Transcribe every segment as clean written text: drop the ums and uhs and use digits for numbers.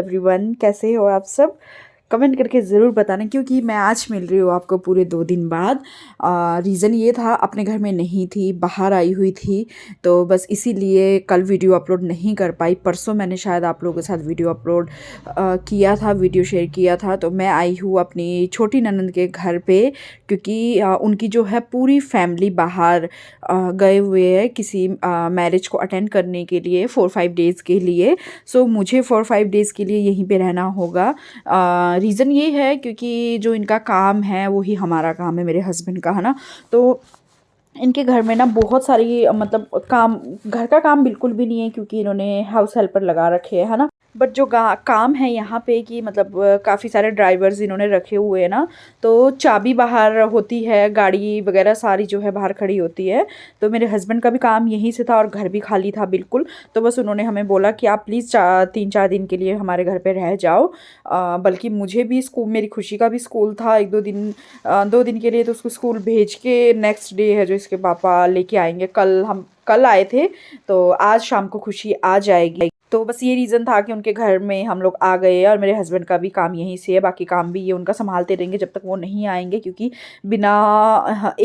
Everyone, कैसे हो आप सब। कमेंट करके ज़रूर बताना, क्योंकि मैं आज मिल रही हूँ आपको पूरे 2 दिन बाद। रीज़न ये था, अपने घर में नहीं थी, बाहर आई हुई थी, तो बस इसीलिए कल वीडियो अपलोड नहीं कर पाई। परसों मैंने शायद आप लोगों के साथ वीडियो अपलोड किया था, वीडियो शेयर किया था। तो मैं आई हूँ अपनी छोटी ननंद के घर पे, क्योंकि उनकी जो है पूरी फैमिली बाहर गए हुए हैं किसी मैरिज को अटेंड करने के लिए 4-5 डेज़ के लिए। सो मुझे 4-5 डेज़ के लिए यहीं पे रहना होगा। रीज़न ये है क्योंकि जो इनका काम है वही हमारा काम है, मेरे हस्बैंड का, है ना। तो इनके घर में ना बहुत सारी मतलब काम, घर का काम बिल्कुल भी नहीं है, क्योंकि इन्होंने हाउस हेल्पर लगा रखे है ना। बट जो काम है यहाँ पे कि मतलब काफ़ी सारे ड्राइवर्स इन्होंने रखे हुए हैं ना। तो चाबी बाहर होती है, गाड़ी वगैरह सारी जो है बाहर खड़ी होती है। तो मेरे हस्बैंड का भी काम यहीं से था और घर भी खाली था बिल्कुल। तो बस उन्होंने हमें बोला कि आप प्लीज़ 3-4 दिन के लिए हमारे घर पे रह जाओ। बल्कि मुझे भी स्कूल, मेरी खुशी का भी स्कूल था 2 दिन के लिए, तो उसको स्कूल भेज के नेक्स्ट डे है जो इसके पापा लेके आएंगे। हम कल आए थे, तो आज शाम को खुशी आ जाएगी। तो बस ये रीज़न था कि उनके घर में हम लोग आ गए। और मेरे हस्बैंड का भी काम यहीं से है, बाकी काम भी ये उनका संभालते रहेंगे जब तक वो नहीं आएंगे, क्योंकि बिना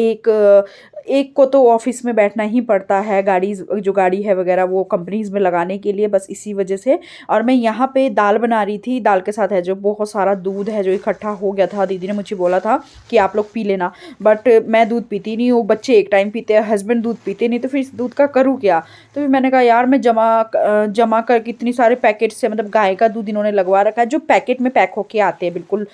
एक को तो ऑफिस में बैठना ही पड़ता है, जो गाड़ी है वगैरह वो कंपनीज़ में लगाने के लिए, बस इसी वजह से। और मैं यहाँ पे दाल बना रही थी, दाल के साथ है जो बहुत सारा दूध है जो इकट्ठा हो गया था। दीदी ने मुझे बोला था कि आप लोग पी लेना, बट मैं दूध पीती नहीं हूँ। बच्चे एक टाइम पीते हैं, हस्बैंड दूध पीते नहीं, तो फिर इस दूध का करूँ क्या। तो फिर मैंने कहा यार मैं जमा कर कितनी सारे पैकेट से, मतलब गाय का दूध इन्होंने लगवा रखा है जो पैकेट में पैक होके आते हैं बिल्कुल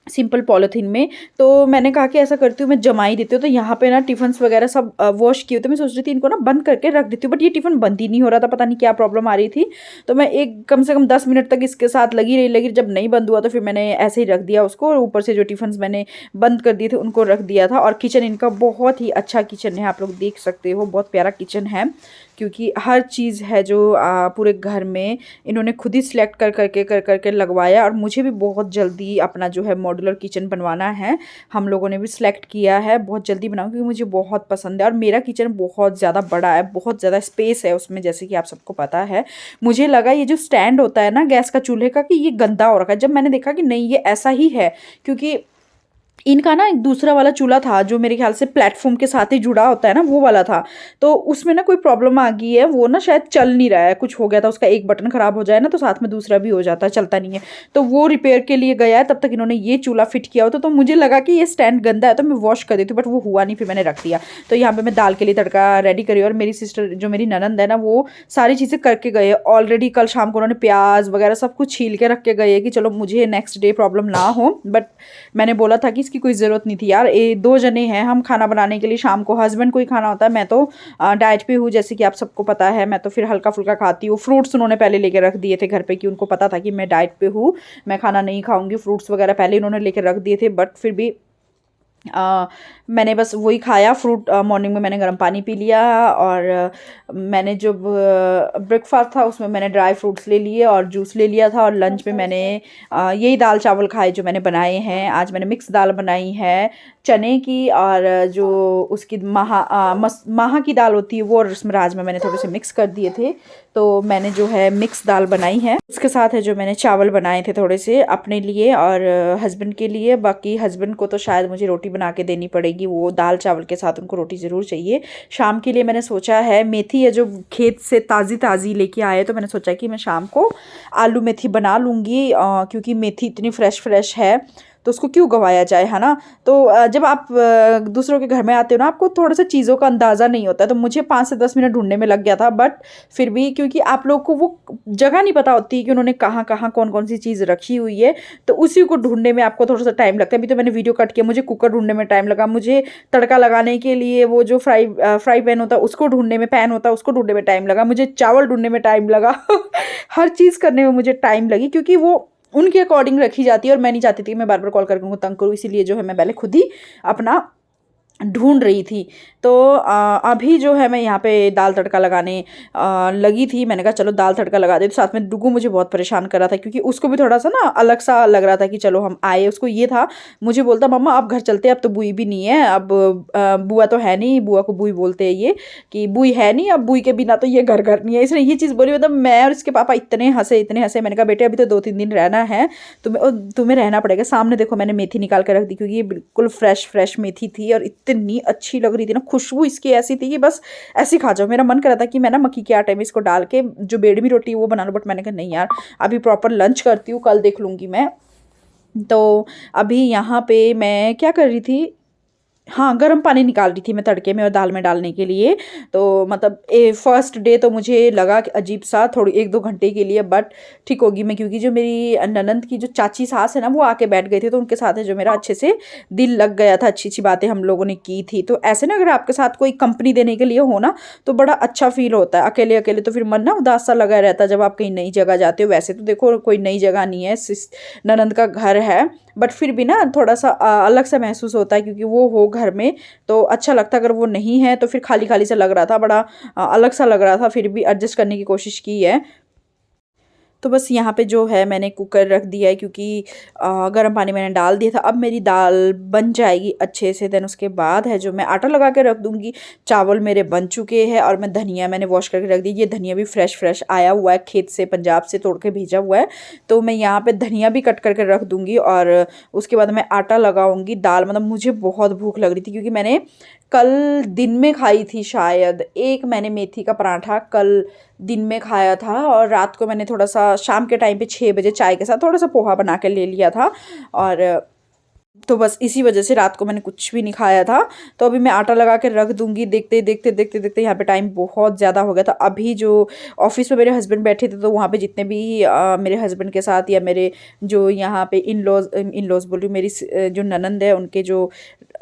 सिंपल पॉलीथीन में। तो मैंने कहा कि ऐसा करती हूँ, मैं जमा ही देती हूँ। तो यहाँ पे ना टिफ़न्स वगैरह सब वॉश किए, तो मैं सोच रही थी इनको ना बंद करके रख देती हूँ, बट ये टिफ़िन बंद ही नहीं हो रहा था, पता नहीं क्या प्रॉब्लम आ रही थी। तो मैं कम से कम 10 मिनट तक इसके साथ लगी, जब नहीं बंद हुआ तो फिर मैंने ऐसे ही रख दिया उसको, और ऊपर से जो टिफ़िन्स मैंने बंद कर दिए थे उनको रख दिया था। और किचन इनका बहुत ही अच्छा किचन है, आप लोग देख सकते हो, बहुत प्यारा किचन है, क्योंकि हर चीज़ है जो पूरे घर में इन्होंने खुद ही सिलेक्ट कर करके लगवाया। और मुझे भी बहुत जल्दी अपना जो है मॉड्यूलर किचन बनवाना है, हम लोगों ने भी सिलेक्ट किया है, बहुत जल्दी बनाऊँ, क्योंकि मुझे बहुत पसंद है। और मेरा किचन बहुत ज़्यादा बड़ा है, बहुत ज़्यादा स्पेस है उसमें, जैसे कि आप सबको पता है। मुझे लगा ये जो स्टैंड होता है ना गैस का चूल्हे का, कि ये गंदा हो रखा है, जब मैंने देखा कि नहीं ये ऐसा ही है, क्योंकि इनका ना एक दूसरा वाला चूल्हा था जो मेरे ख्याल से प्लेटफॉर्म के साथ ही जुड़ा होता है ना, वो वाला था। तो उसमें ना कोई प्रॉब्लम आ गई है, वो ना शायद चल नहीं रहा है, कुछ हो गया था, उसका एक बटन खराब हो जाए ना तो साथ में दूसरा भी हो जाता है, चलता नहीं है। तो वो रिपेयर के लिए गया है, तब तक इन्होंने ये चूल्हा फिट किया होता। तो मुझे लगा कि ये स्टैंड गंदा है तो मैं वॉश कर देती हूँ, बट वो हुआ नहीं, फिर मैंने रख दिया। तो यहाँ पे मैं दाल के लिए तड़का रेडी करी, और मेरी सिस्टर जो मेरी ननंद है ना, वो सारी चीज़ें करके गए ऑलरेडी। कल शाम को उन्होंने प्याज वगैरह सब कुछ छील के रख के गए कि चलो मुझे नेक्स्ट डे प्रॉब्लम ना हो। बट मैंने बोला था कि इसकी कोई ज़रूरत नहीं थी यार, 2 जने हैं हम खाना बनाने के लिए, शाम को हस्बैंड को ही खाना होता है। मैं तो डाइट पे हूँ, जैसे कि आप सबको पता है, मैं तो फिर हल्का फुल्का खाती हूँ। फ्रूट्स उन्होंने पहले लेके रख दिए थे घर पे, कि उनको पता था कि मैं डाइट पे हूँ, मैं खाना नहीं खाऊंगी। फ्रूट्स वगैरह पहले उन्होंने लेके रख दिए थे, बट फिर भी मैंने बस वही खाया फ्रूट। मॉर्निंग में मैंने गर्म पानी पी लिया, और मैंने जो ब्रेकफास्ट था उसमें मैंने ड्राई फ्रूट्स ले लिए और जूस ले लिया था। और लंच में मैंने यही दाल चावल खाए जो मैंने बनाए हैं। आज मैंने मिक्स दाल बनाई है चने की, और जो उसकी माह की दाल होती है वो, और उसमें राजमा मैंने थोड़े से मिक्स कर दिए थे। तो मैंने जो है मिक्स दाल बनाई है। उसके साथ है जो मैंने चावल बनाए थे थोड़े से अपने लिए और हस्बैंड के लिए। बाकी हस्बैंड को तो शायद मुझे रोटी बना के देनी पड़ेगी, वो दाल चावल के साथ उनको रोटी ज़रूर चाहिए। शाम के लिए मैंने सोचा है, मेथी है जो खेत से ताज़ी ताज़ी लेके आए, तो मैंने सोचा कि मैं शाम को आलू मेथी बना लूँगी, क्योंकि मेथी इतनी फ्रेश है तो उसको क्यों गवाया जाए, है ना। तो जब आप दूसरों के घर में आते हो ना, आपको थोड़ा सा चीज़ों का अंदाज़ा नहीं होता है। तो मुझे 5 से 10 मिनट ढूंढने में लग गया था, बट फिर भी क्योंकि आप लोग को वो जगह नहीं पता होती कि उन्होंने कहाँ कहाँ कौन कौन सी चीज़ रखी हुई है, तो उसी को ढूंढने में आपको थोड़ा सा टाइम लगता है। अभी तो मैंने वीडियो कट किया, मुझे कुकर ढूंढने में टाइम लगा, मुझे तड़का लगाने के लिए वो जो फ्राई पैन होता है उसको ढूंढने में, पैन होता है उसको ढूंढने में टाइम लगा, मुझे चावल ढूंढने में टाइम लगा हर चीज़ करने में मुझे टाइम लगी, क्योंकि वो उनके अकॉर्डिंग रखी जाती है, और मैं नहीं चाहती थी कि मैं बार बार कॉल करके उनको तंग करूँ। इसीलिए जो है मैं पहले खुद ही अपना ढूंढ रही थी। तो अभी जो है मैं यहाँ पे दाल तड़का लगाने लगी थी। मैंने कहा चलो दाल तड़का लगा दे। तो साथ में डुगू मुझे बहुत परेशान कर रहा था क्योंकि उसको भी थोड़ा सा ना अलग सा लग रहा था कि चलो हम आए। उसको ये था, मुझे बोलता मम्मा अब घर चलते हैं, अब तो बुई भी नहीं है, अब बुआ तो है नहीं, बुआ को बुई बोलते हैं ये, कि बुई है नहीं, अब बुई के बिना तो ये घर घर नहीं है। इसने ये चीज़ बोली। मतलब मैं और इसके पापा इतने हंसे इतने हंसे। मैंने कहा बेटे अभी तो 2-3 दिन रहना है, तुम्हें रहना पड़ेगा। सामने देखो मैंने मेथी निकाल कर रख दी क्योंकि ये बिल्कुल फ्रेश फ्रेश मेथी थी और इतनी अच्छी लग रही थी ना, खुशबू इसकी ऐसी थी कि बस ऐसे खा जाओ। मेरा मन कर रहा था कि मैं ना मक्की के आटे में इसको डाल के जो बेडमी रोटी है वो बना लूँ, बट मैंने कहा नहीं यार, अभी प्रॉपर लंच करती हूँ, कल देख लूँगी मैं। तो अभी यहाँ पे मैं क्या कर रही थी, हाँ, गर्म पानी निकाल रही थी मैं तड़के में और दाल में डालने के लिए। तो मतलब फर्स्ट डे तो मुझे लगा कि अजीब सा थोड़ी 1-2 घंटे के लिए, बट ठीक होगी मैं, क्योंकि जो मेरी ननंद की जो चाची सास है ना वो आके बैठ गए थे, तो उनके साथ है जो मेरा अच्छे से दिल लग गया था, अच्छी अच्छी बातें हम लोगों ने की थी। तो ऐसे ना अगर आपके साथ कोई कंपनी देने के लिए हो ना तो बड़ा अच्छा फील होता है। अकेले अकेले तो फिर मन ना उदास सा लगा रहता है जब आप कहीं नई जगह जाते हो। वैसे तो देखो कोई नई जगह नहीं है, ननंद का घर है, बट फिर भी ना थोड़ा सा अलग सा महसूस होता है क्योंकि वो हो घर में तो अच्छा लगता है। अगर वो नहीं है तो फिर खाली खाली सा लग रहा था, बड़ा अलग सा लग रहा था। फिर भी एडजस्ट करने की कोशिश की है। तो बस यहाँ पे जो है मैंने कुकर रख दिया है क्योंकि गर्म पानी मैंने डाल दिया था। अब मेरी दाल बन जाएगी अच्छे से, देन उसके बाद है जो मैं आटा लगा के रख दूँगी। चावल मेरे बन चुके हैं और मैं धनिया मैंने वॉश करके रख दी। ये धनिया भी फ्रेश फ्रेश आया हुआ है, खेत से पंजाब से तोड़ के भेजा हुआ है। तो मैं यहाँ पे धनिया भी कट करके रख दूँगी और उसके बाद मैं आटा लगाऊँगी। दाल मतलब मुझे बहुत भूख लग रही थी क्योंकि मैंने कल दिन में खाई थी शायद एक, मैंने मेथी का पराठा कल दिन में खाया था और रात को मैंने थोड़ा सा शाम के टाइम पे 6 बजे चाय के साथ थोड़ा सा पोहा बना के ले लिया था। और तो बस इसी वजह से रात को मैंने कुछ भी नहीं खाया था। तो अभी मैं आटा लगा के रख दूंगी। देखते देखते देखते देखते यहाँ पे टाइम बहुत ज़्यादा हो गया था। अभी जो ऑफिस में मेरे हस्बैंड बैठे थे तो वहाँ पे जितने भी मेरे हस्बैंड के साथ या मेरे जो यहाँ पे इन लॉज बोल रही हूँ, मेरी जो ननंद है उनके जो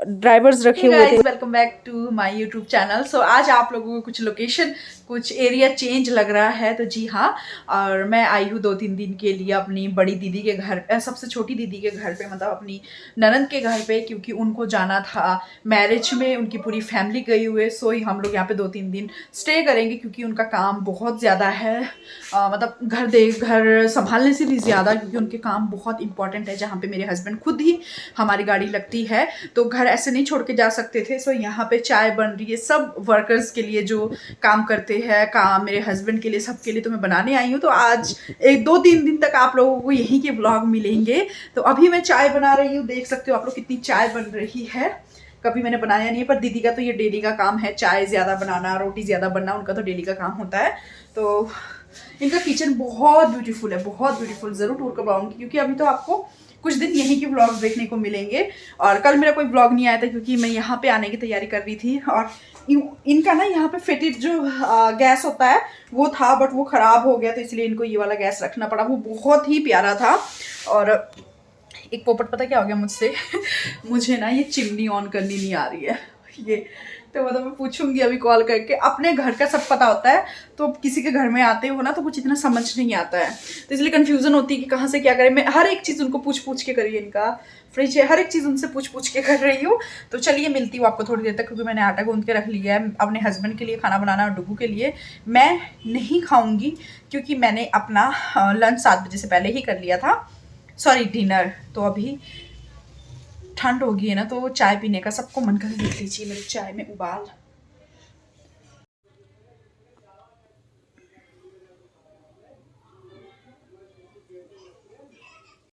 ड्राइवर्स रखे हुए थे। Welcome back to my YouTube channel. So आज आप लोगों को कुछ लोकेशन कुछ एरिया चेंज लग रहा है, तो जी हाँ, और मैं आई हूँ 2-3 दिन के लिए अपनी बड़ी दीदी के घर पे, सबसे छोटी दीदी के घर पे, मतलब अपनी ननंद के घर पे, क्योंकि उनको जाना था मैरिज में, उनकी पूरी फैमिली गई हुई है। सो ही हम लोग यहाँ पे 2-3 दिन स्टे करेंगे क्योंकि उनका काम बहुत ज़्यादा है। मतलब घर संभालने से भी ज़्यादा, क्योंकि उनके काम बहुत इंपॉर्टेंट है जहाँ पे मेरे हस्बैंड खुद ही हमारी गाड़ी लगती है, तो घर ऐसे नहीं छोड़ के जा सकते थे। सो यहाँ पे चाय बन रही है सब वर्कर्स के लिए जो काम करते हैं, काम मेरे हस्बैंड के लिए, सबके लिए तो मैं बनाने आई हूँ। तो आज 1-2-3 दिन तक आप लोगों को यहीं के व्लॉग मिलेंगे। तो अभी मैं चाय बना रही हूँ, देख सकते हो आप लोग कितनी चाय बन रही है। कभी मैंने बनाया नहीं है, पर दीदी का तो ये डेली का काम है, चाय ज़्यादा बनाना, रोटी ज़्यादा बनना, उनका तो डेली का काम होता है। तो इनका किचन बहुत ब्यूटीफुल है, बहुत ब्यूटीफुल। ज़रूर टूर करवाऊंगी क्योंकि अभी तो आपको कुछ दिन यहीं के व्लॉग्स देखने को मिलेंगे। और कल मेरा कोई व्लॉग नहीं आया था क्योंकि मैं यहाँ पे आने की तैयारी कर रही थी। और इनका ना यहाँ पे फिटेड जो गैस होता है वो था, बट वो ख़राब हो गया, तो इसलिए इनको ये वाला गैस रखना पड़ा। वो बहुत ही प्यारा था। और एक पोपट पता क्या हो गया मुझसे मुझे ना ये चिमनी ऑन करनी नहीं आ रही है ये, तो मतलब मैं पूछूंगी अभी कॉल करके। अपने घर का सब पता होता है, तो किसी के घर में आते हो ना तो कुछ इतना समझ नहीं आता है, तो इसलिए कंफ्यूजन होती है कि कहाँ से क्या करें। मैं हर एक चीज़ उनको पूछ पूछ के करी है, इनका फ्रिज है, हर एक चीज़ उनसे पूछ पूछ के कर रही हूँ। तो चलिए मिलती हूँ आपको थोड़ी देर तक, क्योंकि मैंने आटा गूंद के रख लिया है अपने हस्बैंड के लिए खाना बनाना और डुगू के लिए। मैं नहीं खाऊंगी क्योंकि मैंने अपना लंच 7 बजे से पहले ही कर लिया था, सॉरी डिनर। तो अभी ठंड होगी है ना, तो चाय पीने का सबको मन कर, देख लीजिए मेरी चाय में उबाल।